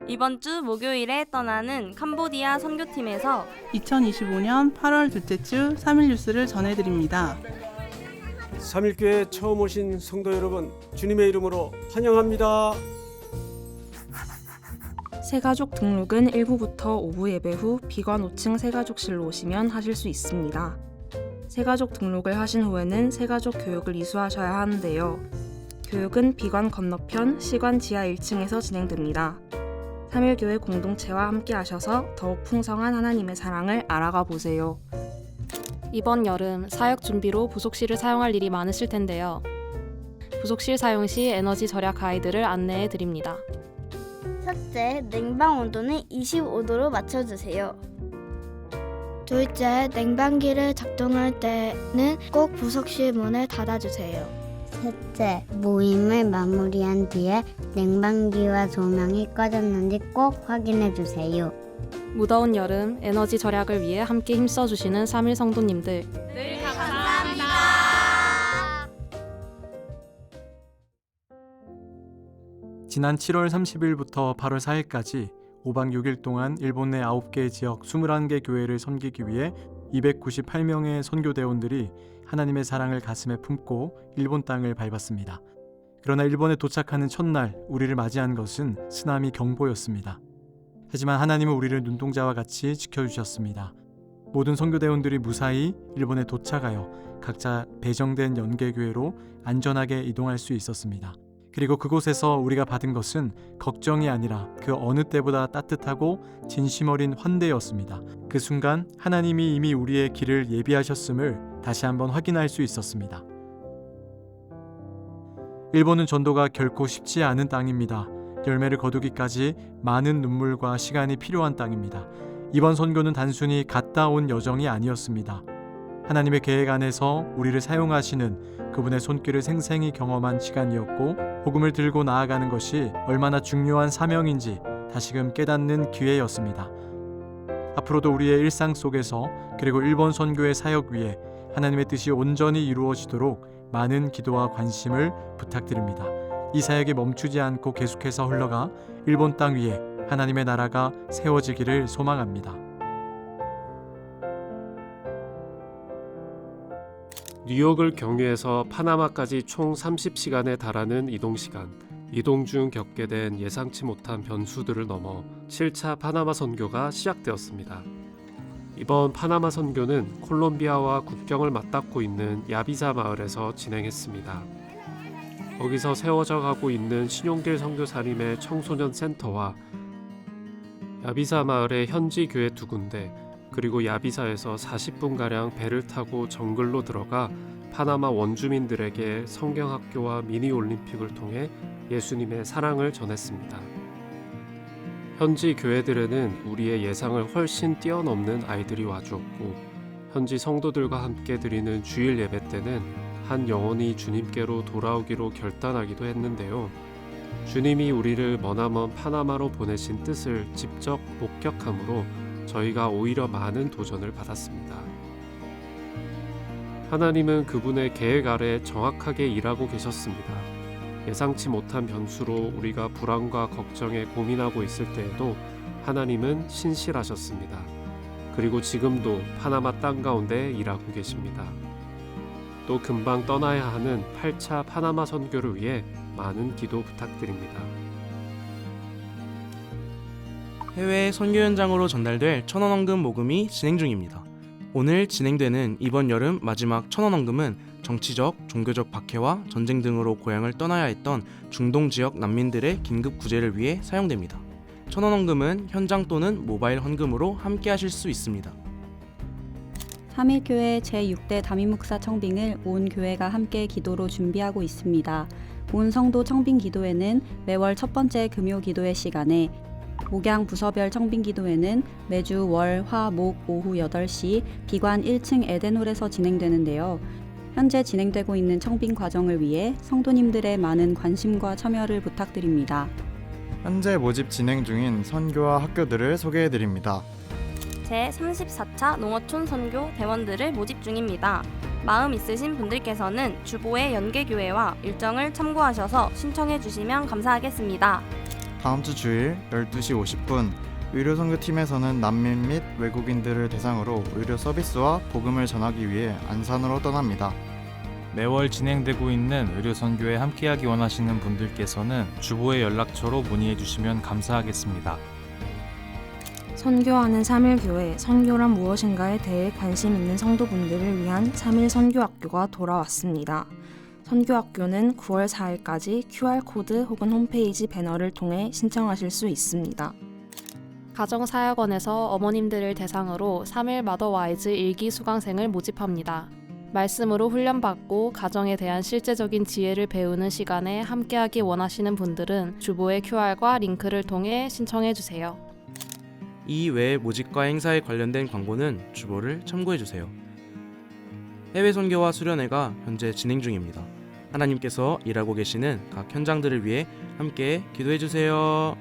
이번 주 목요일에 떠나는 캄보디아 선교팀에서 2025년 8월 둘째 주 3일 뉴스를 전해드립니다. 3일교회 처음 오신 성도 여러분, 주님의 이름으로 환영합니다. 새가족 등록은 1부부터 오후 예배 후 비관 5층 새가족실로 오시면 하실 수 있습니다. 새가족 등록을 하신 후에는 새가족 교육을 이수하셔야 하는데요. 교육은 비관 건너편 시관 지하 1층에서 진행됩니다. 3일교회 공동체와 함께 하셔서 더욱 풍성한 하나님의 사랑을 알아가 보세요. 이번 여름 사역 준비로 부속실을 사용할 일이 많으실 텐데요. 부속실 사용 시 에너지 절약 가이드를 안내해 드립니다. 첫째, 냉방 온도는 25도로 맞춰주세요. 둘째, 냉방기를 작동할 때는 꼭 부속실 문을 닫아주세요. 셋째, 모임을 마무리한 뒤에 냉방기와 조명이 꺼졌는지 꼭 확인해 주세요. 무더운 여름 에너지 절약을 위해 함께 힘써주시는 3일 성도님들 늘 감사합니다. 지난 7월 30일부터 8월 4일까지 5박 6일 동안 일본 내 9개 지역 21개 교회를 섬기기 위해 298명의 선교대원들이 하나님의 사랑을 가슴에 품고 일본 땅을 밟았습니다. 그러나 일본에 도착하는 첫날 우리를 맞이한 것은 쓰나미 경보였습니다. 하지만 하나님은 우리를 눈동자와 같이 지켜주셨습니다. 모든 선교대원들이 무사히 일본에 도착하여 각자 배정된 연계교회로 안전하게 이동할 수 있었습니다. 그리고 그곳에서 우리가 받은 것은 걱정이 아니라 그 어느 때보다 따뜻하고 진심 어린 환대였습니다. 그 순간 하나님이 이미 우리의 길을 예비하셨음을 다시 한번 확인할 수 있었습니다. 일본은 전도가 결코 쉽지 않은 땅입니다. 열매를 거두기까지 많은 눈물과 시간이 필요한 땅입니다. 이번 선교는 단순히 갔다 온 여정이 아니었습니다. 하나님의 계획 안에서 우리를 사용하시는 그분의 손길을 생생히 경험한 시간이었고, 복음을 들고 나아가는 것이 얼마나 중요한 사명인지 다시금 깨닫는 기회였습니다. 앞으로도 우리의 일상 속에서 그리고 일본 선교의 사역 위에 하나님의 뜻이 온전히 이루어지도록 많은 기도와 관심을 부탁드립니다. 이 사역이 멈추지 않고 계속해서 흘러가 일본 땅 위에 하나님의 나라가 세워지기를 소망합니다. 뉴욕을 경유해서 파나마까지 총 30시간에 달하는 이동시간. 이동 중 겪게 된 예상치 못한 변수들을 넘어 7차 파나마 선교가 시작되었습니다. 이번 파나마 선교는 콜롬비아와 국경을 맞닿고 있는 야비사 마을에서 진행했습니다. 거기서 세워져 가고 있는 신용길 선교사님의 청소년 센터와 야비사 마을의 현지 교회 2군데, 그리고 야비사에서 40분가량 배를 타고 정글로 들어가 파나마 원주민들에게 성경학교와 미니올림픽을 통해 예수님의 사랑을 전했습니다. 현지 교회들에는 우리의 예상을 훨씬 뛰어넘는 아이들이 와주었고, 현지 성도들과 함께 드리는 주일 예배 때는 한 영혼이 주님께로 돌아오기로 결단하기도 했는데요. 주님이 우리를 머나먼 파나마로 보내신 뜻을 직접 목격함으로 저희가 오히려 많은 도전을 받았습니다. 하나님은 그분의 계획 아래 정확하게 일하고 계셨습니다. 예상치 못한 변수로 우리가 불안과 걱정에 고민하고 있을 때에도 하나님은 신실하셨습니다. 그리고 지금도 파나마 땅 가운데 일하고 계십니다. 또 금방 떠나야 하는 8차 파나마 선교를 위해 많은 기도 부탁드립니다. 해외 선교 현장으로 전달될 천원헌금 모금이 진행 중입니다. 오늘 진행되는 이번 여름 마지막 천원헌금은 정치적, 종교적 박해와 전쟁 등으로 고향을 떠나야 했던 중동 지역 난민들의 긴급 구제를 위해 사용됩니다. 천원헌금은 현장 또는 모바일 헌금으로 함께 하실 수 있습니다. 3일교회 제6대 담임목사 청빙을 온 교회가 함께 기도로 준비하고 있습니다. 온 성도 청빙 기도회는 매월 첫 번째 금요 기도회 시간에, 목양 부서별 청빙 기도회는 매주 월, 화, 목 오후 8시 비관 1층 에덴홀에서 진행되는데요. 현재 진행되고 있는 청빙 과정을 위해 성도님들의 많은 관심과 참여를 부탁드립니다. 현재 모집 진행 중인 선교와 학교들을 소개해드립니다. 제34차 농어촌 선교 대원들을 모집 중입니다. 마음 있으신 분들께서는 주보의 연계교회와 일정을 참고하셔서 신청해 주시면 감사하겠습니다. 다음 주 주일 12시 50분 의료선교팀에서는 난민 및 외국인들을 대상으로 의료 서비스와 복음을 전하기 위해 안산으로 떠납니다. 매월 진행되고 있는 의료선교에 함께하기 원하시는 분들께서는 주보의 연락처로 문의해 주시면 감사하겠습니다. 선교하는 3일교회 선교란 무엇인가에 대해 관심 있는 성도분들을 위한 3일 선교학교가 돌아왔습니다. 선교학교는 9월 4일까지 QR코드 혹은 홈페이지 배너를 통해 신청하실 수 있습니다. 가정사역원에서 어머님들을 대상으로 3일 마더와이즈 일기 수강생을 모집합니다. 말씀으로 훈련받고 가정에 대한 실제적인 지혜를 배우는 시간에 함께하기 원하시는 분들은 주보의 QR과 링크를 통해 신청해주세요. 이 외 모집과 행사에 관련된 광고는 주보를 참고해주세요. 해외 선교와 수련회가 현재 진행 중입니다. 하나님께서 일하고 계시는 각 현장들을 위해 함께 기도해주세요.